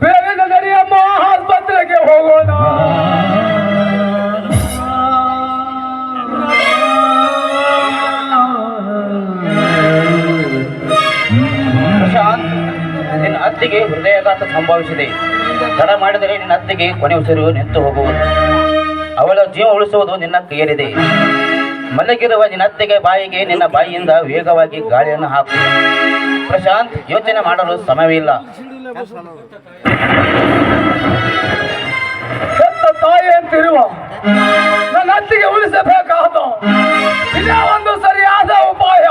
ಬೇಗ ನಡೆಯಮ್ಮ, ಆಸ್ಪತ್ರೆಗೆ ಹೋಗೋಣ. ಪ್ರಶಾಂತ್, ನಿನ್ನ ಅತ್ತಿಗೆ ಹೃದಯಾಘಾತ ಸಂಭವಿಸಿದೆ. ತಡ ಮಾಡಿದರೆ ನಿನ್ನ ಅತ್ತಿಗೆ ಕೊನೆ ಉಸಿರು ನಿಂತು ಹೋಗುವುದು. ಅವಳ ಜೀವ ಉಳಿಸುವುದು ನಿನ್ನ ಕೈಯಲ್ಲಿದೆ. ಮಲಗಿರುವ ನಿನ್ನ ಅತ್ತಿಗೆ ಬಾಯಿಗೆ ನಿನ್ನ ಬಾಯಿಯಿಂದ ವೇಗವಾಗಿ ಗಾಳಿಯನ್ನು ಹಾಕು. ಪ್ರಶಾಂತ್, ಯೋಚನೆ ಮಾಡಲು ಸಮಯವಿಲ್ಲ. ತಾಯಿ ಅಂತಿರುವ ನನ್ನ ಅತ್ತಿಗೆ ಉಳಿಸಬೇಕಾದ ಇದೇ ಒಂದು ಸರಿಯಾದ ಉಪಾಯ.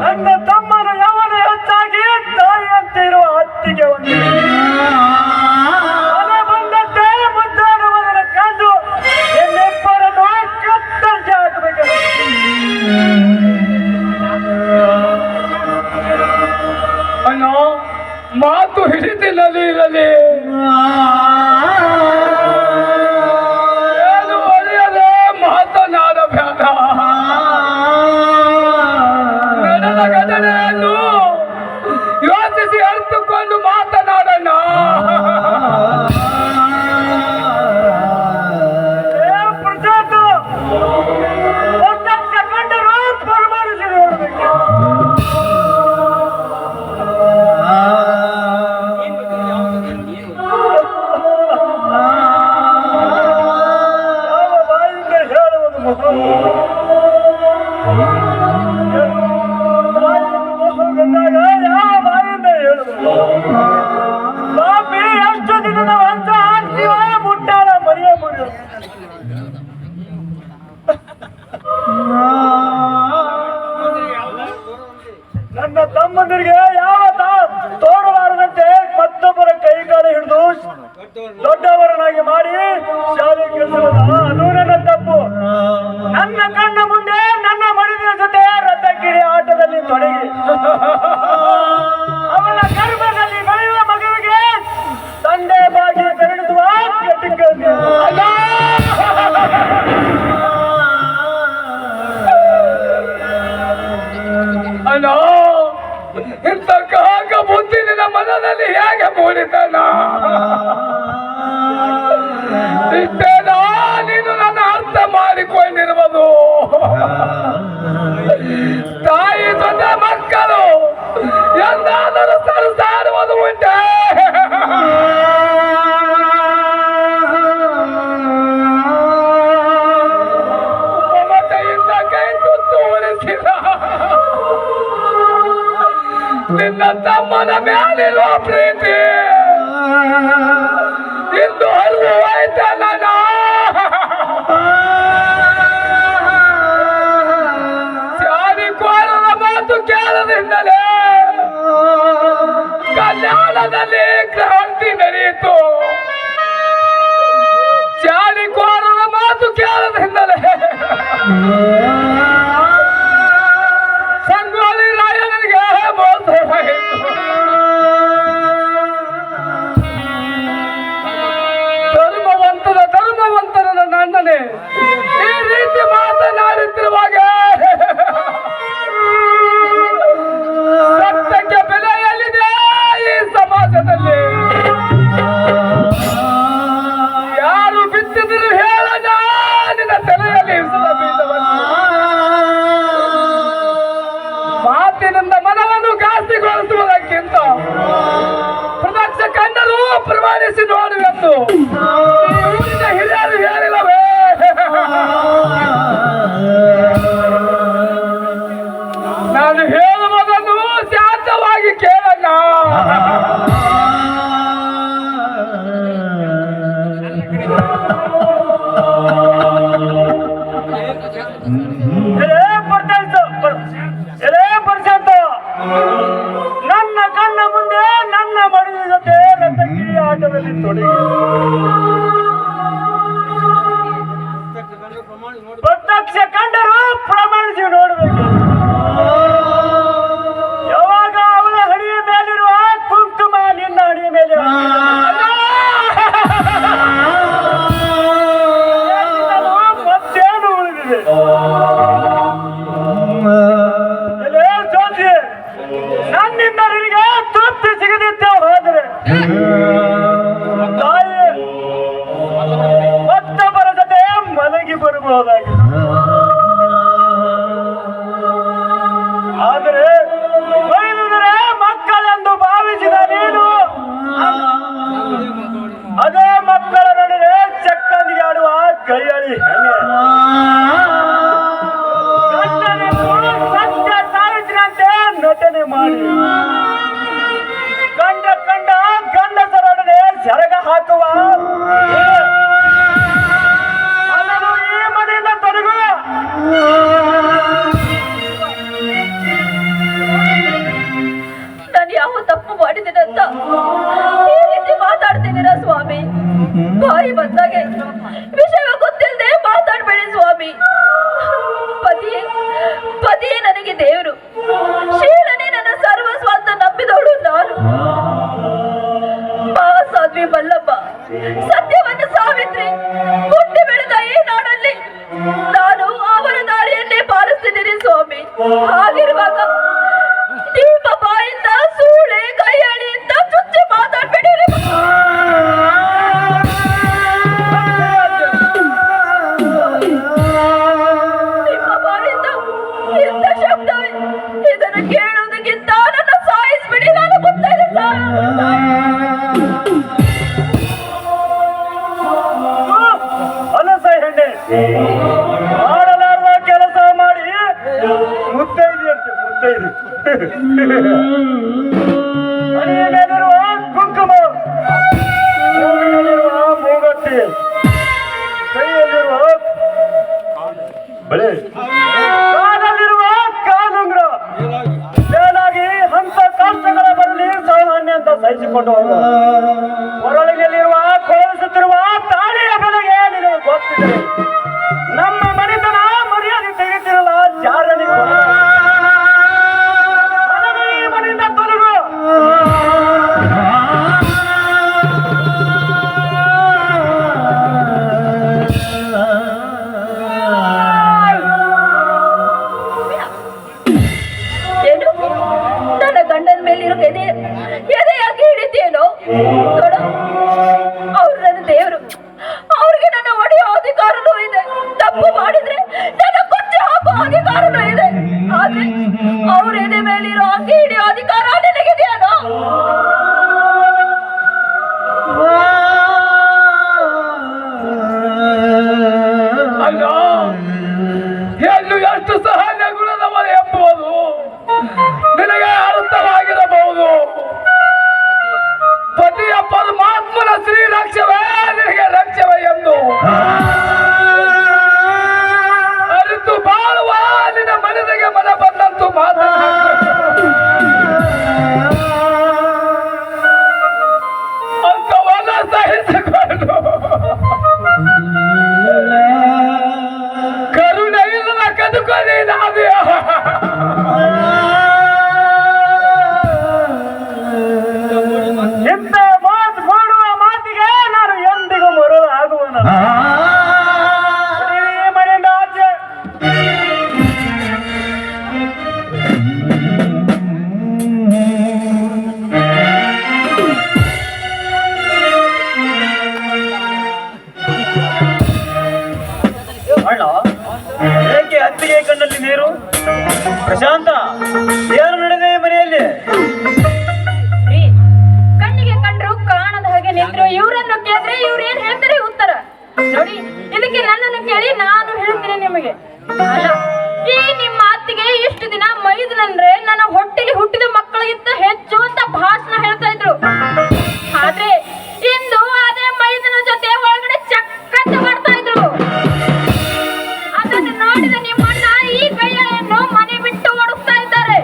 ನನ್ನ ತಮ್ಮನ ಯಾವನ ಹೆಚ್ಚಾಗಿ ತಾಯಿ ಅಂತ ಇರುವ ಅತ್ತಿಗೆ ಒಂದು ಬಂದಂತೆ ಮುದ್ದಾಡುವುದರ ಕಂಡು ಎಲ್ಲೆಬ್ಬರನ್ನು ಕತ್ತರಿಸಿ ಹಾಕಬೇಕು. ಅಣ್ಣ, ಮಾತು ಹಿಡಿತಿಲ್ಲದೆ ಇರಲಿ. ನಡೆದ ಘಟನೆಯನ್ನು ಯೋಚಿಸಿ ಅರ್ಥಕೊಂಡು ಮಾತನಾಡೋಣ. ಕಂಡರು ಪರಮಾರಿಸಿ ನೋಡಬೇಕು. ಯಾವ ಬಾಯಿಂದ ಹೇಳುವುದು ಯಾವ ಬಾಯಿಂದ ಹೇಳುವುದು? ಪಾಪಿ, ಎಷ್ಟು ದಿನದ ವಂಶ ಆಸ್ತಿವ ಮುಟ್ಟಾಳ ಮರಿಯ ಮುರಿಯ. ನನ್ನ ತಮ್ಮಂದಿರಿಗೆ ಯಾವ ತೋರಬಾರದಂತೆ ಮತ್ತೊಬ್ಬರ ಕೈಗಾಲ ಹಿಡಿದು ದೊಡ್ಡವರನ್ನಾಗಿ ಮಾಡಿ ಶಾಲೆ ಕೆಲಸದ ಅದು ನನ್ನ ತಪ್ಪು. ನನ್ನ ಕಣ್ಣ ಮುಂದೆ ನನ್ನ ಮಡಿದಿನ ಜೊತೆ ರಥಕ್ಕಿಡಿ ಆಟದಲ್ಲಿ ತೊಡಗಿ ಅವನ ಗರ್ಭದಲ್ಲಿ ಬೆಳೆಯುವ ಮಗುವಿಗೆ ತಂದೆ ಬಾಗಿ ಕರುಣಿಸುವ ಅಲೋ, ಇಂಥ ಕಾಗ ಬುದ್ಧಿ ನಿನ್ನ ಮನದಲ್ಲಿ ಹೇಗೆ ಮೂಡಿತನ? ಇಷ್ಟೇನಾ ನೀನು ನನ್ನ ಅರ್ಥ ಮಾಡಿಕೊಂಡಿರುವುದು? ತಾಯಿ ಜೊತೆ ಮಕ್ಕಳು ಎಂದಾದರೂ ಸರಿಸಾಡುವುದು ಉಂಟೆ? ಮಮತೆಯಿಂದ ಕೈ ತುತ್ತು ಉಳಿಸಿದ ನಿನ್ನ ತಮ್ಮನ ಮೇಲಿರುವ ಪ್ರೀತಿ ಇಂದು ಹರಿವು ಆಯ್ತಲ್ಲ. ಶಾಲಿಕೋರರ ಮಾತು ಕೇಳದಿಂದಲೇ ಕಲ್ಯಾಣದಲ್ಲಿ ಕ್ರಾಂತಿ ನಡೆಯಿತು. ಶಾಲಿಕೋರರ ಮಾತು ಕೇಳದಿಂದಲೇ ಸಂಗೊಳ್ಳಿ ರಾಯನಿಗೆ ಮೋಸವಾಯಿತು. ಧರ್ಮವಂತನ ನನ್ನನೆ ಈ ರೀತಿ ಮಾತನಾಡುತ್ತಿರುವಾಗ ಮಾತಿನಿಂದ ಮನವನ್ನು ಘಾಸಿಗೊಳಿಸುವುದಕ್ಕಿಂತ ಪ್ರದಕ್ಷ ಕಂಡರೂ ಪ್ರಮಾಣಿಸಿ ನೋಡುವೆಂದು ಈ ಊರಿನ ಹಿರಿಯರು ಹೇಳಿಲ್ಲವೇ? ನಾನು ಹೇಳುವುದನ್ನು ಶಾಂತವಾಗಿ ಕೇಳಣ್ಣ. ನನ್ನ ಕಣ್ಣ ಮುಂದೆ ನನ್ನ ಮಡಿದ ಜೊತೆ ನರ್ತಕಿ ಆಟದಲ್ಲಿ ತೊಡಗಿ ಪ್ರತ್ಯಕ್ಷ ಕಂಡರೂ ಪ್ರಮಾಣಿಸಿ ನೋಡಬೇಕು. ಯಾವಾಗ ಅವಳ ಹಣಿಯ ಮೇಲಿರುವ ಕುಂಕುಮ ನಿನ್ನ ಹಣಿಯ ಮೇಲೆ ಮತ್ತೇನು ಉಳಿದಿದೆ? ನನ್ನಿಂದ ನಿನಗೆ ತೃಪ್ತಿ ಸಿಗದಿದ್ದೆ ಹೋದರೆ ತಾಯಿ ಮತ್ತೊಬ್ಬರ ಜೊತೆ ಮಲಗಿ ಬರಬಹುದಾಗಿದೆ. ಆದರೆ ಬೈದರೆ ಮಕ್ಕಳೆಂದು ಭಾವಿಸಿದ ನೀನು ಅದೇ ಮಕ್ಕಳ ನಡುವೆ ಚಕ್ಕಂದಿಗೆ ಆಡುವ ಕೈಯಳಿ ಹೆಣ್ಣೆ ಸತ್ಯ ಸಾವಿತ್ರಂತೆ ನಟನೆ ಮಾಡಿ ಕಂಡ ಗಂಡಸರೊಡನೆ ಸೆರಗ ಹಾಕುವ ಅದನ್ನು ಈ ಮನೆಯಿಂದ ತೊಡಗು. ನಾನು ಯಾವ ತಪ್ಪು ಮಾಡಿದ್ದೀನಂತ ಈ ರೀತಿ ಮಾತಾಡ್ತಿದ್ದೀರಾ ಸ್ವಾಮಿ? ಬಾಯಿ ಬಂದಾಗೆ ವಿಷಯ ಗೊತ್ತಿಲ್ಲದೆ ಮಾತಾಡ್ಬೇಡಿ ಸ್ವಾಮಿ. ಪತಿಯೇ ನನಗೆ ದೇವರು, ಶೀಲನೇ ನನ್ನ ಸರ್ವಸ್ವ ಅಂತ ನಂಬಿದವಳು ನಾನು. ಮಹಾಸಾಧ್ವಿ ಮಲ್ಲಮ್ಮ, ಸತ್ಯವನ್ನು ಸಾವಿತ್ರಿ ಹುಟ್ಟಿ ಬೆಳೆದ ಈ ನಾಡಲ್ಲಿ ನಾನು ಅವರ ದಾರಿಯನ್ನೇ ಪಾಲಿಸ್ತಿದ್ದೀನಿ ಸ್ವಾಮಿ. ಹಾಗಿರುವಾಗ ನಿಮ್ಮ ಬಾಯಿಂದ ಸೂಳೆ ಕೈಯಳಿ ಅಂತ ಚುಚ್ಚಿ ಮಾತಾಡ್ಬೇಡಿ. ನಿಮ್ಮ ಬಾಯಿಂದ ಇಂಥ ಶಬ್ದವೇ, ಇದನ್ನು ಕೇಳುವುದಕ್ಕಿಂತ ನನ್ನ ಸಾಯಿಸ್ಬಿಡಿ. ನಾನು ಗೊತ್ತಾಯಿದೆ ಅಲಸ ಹೆಣ್ಣೆ ಮಾಡಲಾರ್ದ ಕೆಲಸ ಮಾಡಿ ಮುತ್ತೈದೆ ಅಂತೆ ಮುತ್ತೈದೆ. ಮನೆಯ ಮೇಲಿರುವ ಕುಂಕುಮ, ಮೂಗಿನಲ್ಲಿರುವ ಮೂಗಟ್ಟಿ, ಕೈಯಲ್ಲಿರುವ ಬಳೆ, ಕಾಲಲ್ಲಿರುವ ಕಾಲುಂಗ್ರ, ಮೇಲಾಗಿ ಹಂತ ಕಷ್ಟಗಳ ಬರಲಿ ಸಾಮಾನ್ಯ ಅಂತ ಸಹಿಸಿಕೊಂಡು ಹೋಗುವ ಹೊರಳಿನಲ್ಲಿರುವ ಕೋಲಿಸುತ್ತಿರುವ ತಾಳಿಯ ಬೆಲೆಗೆ ನಿನಗೆ ಗೊತ್ತಿದೆ. ನಮ್ಮ ಮನೆತನ ಮರ್ಯಾದೆ ತೆಗೆತಿರಲ್ಲ ಜಾರಣಿ ಮನೆಯಿಂದ ತೊಲಗು. ಏನು ನನ್ನ ಗಂಡನ ಮೇಲಿರೋ ಎದೆಯಾಗಿ ಹಿಡಿತೇನೋ? ನೋಡು, ಅವ್ರು ನನ್ನ ದೇವರು, ಅವ್ರಿಗೆ ನನ್ನ ಒಡೆಯೋ ಅಧಿಕಾರನೂ ಇದೆ. ತಪ್ಪು ಮಾಡಿದ್ರೆ ನನ್ನ ಕೊಚ್ಚಿ ಹಾಕೋ ಅಧಿಕಾರನೂ ಇದೆ. ಆದ್ರೆ ಅವ್ರ ಎದೆ ಮೇಲಿರೋ ಅಂಗಿ ಹಿಡಿಯೋ ಅಧಿಕಾರ ನಿನಗಿದೆಯೇನೋ? ಅಲ್ಲ, ಹೆಣ್ಣು ಎಷ್ಟು ಸಹಜ ಗುಣದವ ಎಂಬುದು ನಿನಗೆ ಅರ್ಥವಾಗಿರಬಹುದು. ಪತಿಯ ಪರಮಾತ್ಮನ ಶ್ರೀ ಲಕ್ಷ್ಯವೇ ನಿನಗೆ ಲಕ್ಷ್ಯವೇ ಎಂದು ಅರಿತು ಬಾಳುವ ನಿನ್ನ ಮನದಿಗೆ ಮನ ಬಂದಂತೂ ಮಾತಾಡ ಏನು ನಡೆದಿದೆ ಈ ಮನೆಯಲ್ಲಿ? ರೀ, ಕಣ್ಣಿಗೆ ಕಂಡ್ರು ಕಾಣದ ಹಾಗೆ ನಿಂತ್ರು ಇವ್ರನ್ನು ಕೇಳಿದ್ರೆ ಇವ್ರು ಏನ್ ಹೇಳ್ತಾರೆ ಉತ್ತರ ನೋಡಿ. ಇದಕ್ಕೆ ನನ್ನನ್ನು ಕೇಳಿ ನಾನು ಹೇಳ್ತೀನಿ ನಿಮಗೆ. ಅಲ್ಲ, ಈ ನಿಮ್ಮ ಅತ್ತಿಗೆ ಇಷ್ಟು ದಿನ ಮೈದನಂದ್ರೆ ನನ್ನ ಹೊಟ್ಟೆಲಿ ಹುಟ್ಟಿದ ಮಕ್ಕಳಿಗಿಂತ ಹೆಚ್ಚು ಅಂತ ಭಾಷಣ ಹೇಳ್ತಾ ಇದ್ರು. ಆದ್ರೆ ಇಂದು ಅದೇ ಮೈದನ ಜೊತೆ ಒಳಗಡೆ ಚಕ್ಕಂತ ಮಾಡ್ತಾ ಇದ್ರು. ಅದನ್ನು ನೋಡಿದ ನಿಮ್ಮಣ್ಣ ಈ ಕೈಯನ್ನು ಮನೆ ಬಿಟ್ಟು ಓಡಿಸ್ತಾ ಇದ್ದಾರೆ.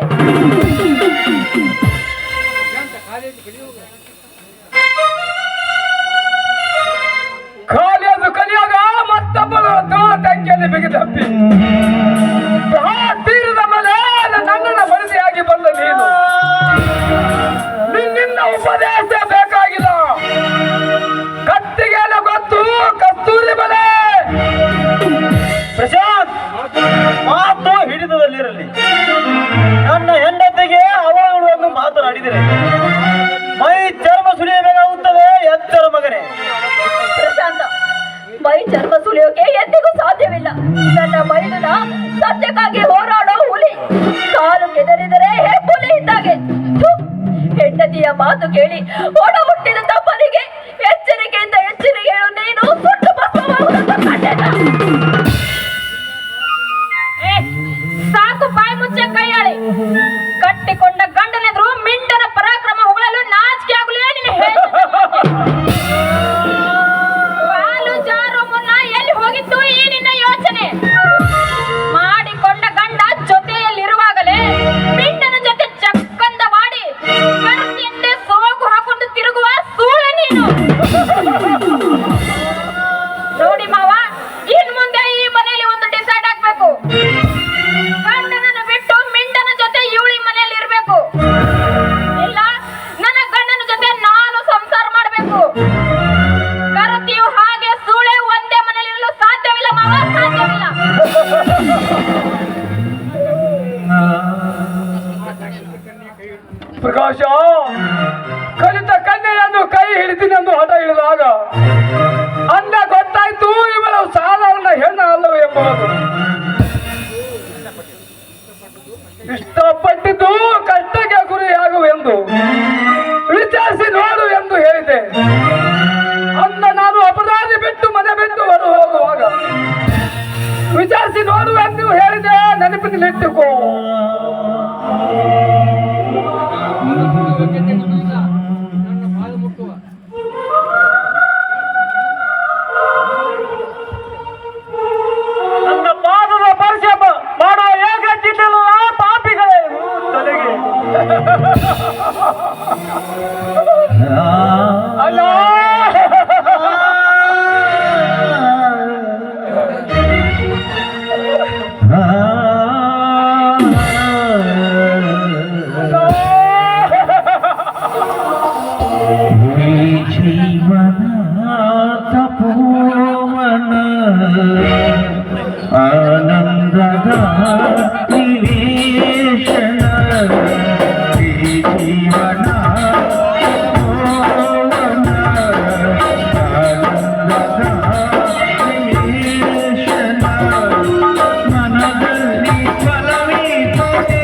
ಕಾಲಿಯದು ಕಲಿಯಾಗ ಮತ್ತೊಬ್ಬರು ತಂಗಿಯಲ್ಲಿ ಬಿಗಿದಪ್ಪಿ ತೀರದ ಮೇಲೆ ನನ್ನನ್ನ ಮನಸ್ಸಿಯಾಗಿ ಬಂದ ನೀನು. ನಿನ್ನಿಂದ ಉಪದೇಶ ಬೇಕಾಗಿಲ್ಲ. ಕತ್ತಿಗೆಲ್ಲ ಗೊತ್ತು ಕಸ್ತೂರಿ ಬಲೆ. ಪ್ರಶಾಂತ್, ಮಾತು ಹಿಡಿತದಲ್ಲಿರಲಿ. ನನ್ನ ಹೆಂಡತಿಗೆ ಅವಳುಗಳನ್ನು ಮಾತನಾಡಿದರೆ ಮೈ ಚರ್ಮ ಸುಲಿಯಬೇಕಾಗುತ್ತದೆ. ಎಚ್ಚರ ಮಗನೇ. ಪ್ರಶಾಂತ, ಮೈ ಚರ್ಮ ಸುಲಿಯೋಕೆ ಎಂದಿಗೂ ಸಾಧ್ಯವಿಲ್ಲ. ನನ್ನ ಮೈದುನ ಸತ್ಯಕ್ಕಾಗಿ ಹೋರಾಡೋ ಹುಲಿ. ಕಾಲು ಕೆದರಿದರೆ ಹೆಬ್ಬುಲಿ ಇದ್ದಾಗೆ. ಥು, ಹೆಂಡತಿಯ ಮಾತು ಕೇಳಿ ಒಡ ಹುಟ್ಟಿದ ತಪ್ಪನಿಗೆ ಎಚ್ಚರಿಕೆಯಿಂದ ಎಚ್ಚರಿಕೆ ಹೇಳು. ನೀನು ಸುಟ್ಟು ಭಸ್ಮವಾಗುವುದನ್ನು ಕಂಡೆನ. ಸಾಕು, ಬಾಯಿ ಮುಚ್ಚೆ ಕೈಯಾಳಿ. ಕಟ್ಟಿಕೊಂಡ ಗಂಡನೆದುರು ಮಿಂಡನ ಪರಾಕ್ರಮ ಹೊಗಳಲು ನಾಚಿಕೆ ಆಗಲೇ ನಿನ್ನ ಕಾಲು ಜಾರೋ ಮುನ್ನ ಎಲ್ಲಿ ಹೋಗಿತ್ತು ಈ ನಿನ್ನ ಯೋಚನೆ? ಮಾಡಿಕೊಂಡ ಗಂಡ ಜೊತೆಯಲ್ಲಿರುವಾಗಲೇ ಮಿಂಡನ ಜೊತೆ ಚಕ್ಕಂದ ಮಾಡಿ ಕತ್ತಿಯಂತೆ ಸೋಗು ಹಾಕೊಂಡು ತಿರುಗುವ ಸೂಳೆ ನೀನು. ನೋಡಿ ಮಾವ, ಇನ್ ಮುಂದೆ ಈ ಮನೆಯಲ್ಲಿ ಒಂದು ಡಿಸೈಡ್ ಆಗ್ಬೇಕು. ಗಂಡನನ್ನು ಬಿಟ್ಟು ಮಿಂಡನ ಜೊತೆ ಇವಳಿ ಮನೆಯಲ್ಲಿ ಇರ್ಬೇಕು, ಇಲ್ಲ ನನ್ನ ಗಂಡನ ಜೊತೆ ನಾನು ಸಂಸಾರ ಮಾಡಬೇಕು. ಕರತಿಯು ಹಾಗೆ ಸೂಳೆ ಒಂದೇ ಮನೆಯಲ್ಲಿ ಇರಲು ಸಾಧ್ಯವಿಲ್ಲ ಮಾವ, ಸಾಧ್ಯವಿಲ್ಲ. ಪ್ರಕಾಶ, ಕಲಿತ ಕನ್ಯೆಯನ್ನು ಕೈ ಹಿಡಿದಿನೆಂದು ಹಠ ಹಿಡಿದಾಗ ಅಂದ ಗೊತ್ತಾಯ್ತು ಇವಳು ಸಾಧಾರಣ ಹೆಣ್ಣು ಅಲ್ಲವೇ ಎಂಬುದು. ಇಷ್ಟಪಟ್ಟಿದ್ದು ಕಷ್ಟಕ್ಕೆ ಗುರಿಯಾಗುವೆಂದು ವಿಚಾರಿಸಿ ನೋಡು ಎಂದು ಹೇಳಿದೆ. ಅಂದ ನಾನು ಅಪರಾಧಿ ಬಿಟ್ಟು ಮನೆ ಬಿಟ್ಟು ಹೊರ ಹೋಗುವಾಗ ವಿಚಾರಿಸಿ ನೋಡು ಎಂದು ಹೇಳಿದೆ. ನೆನಪಿನಲ್ಲಿಟ್ಟುಕೋ. ನನ್ನ ಪಾದದ ಪರಿಚಯ ಮಾಡೋ ಏಕಚ್ಚಿದ್ದಲ್ಲ ಪಾಪಿಗಳೇ ತಲೆಗೆ. ಅಲ್ಲ, ಆನಂದದ ನಿವೇಶನ ಜೀವನ ಆನಂದದ ನಿವೇಶನ ಮನದಲ್ಲಿ ಫಲವೀತದೆ.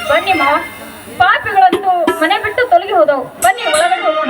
ಬನ್ನಿ ಮಾವ, ಪಾಪಿಗಳಂತೂ ಮನೆ ಬಿಟ್ಟು ತೊಲಗಿ ಹೋದವು. ಬನ್ನಿ ಒಳಗಡೆ ಹೋಗೋಣ.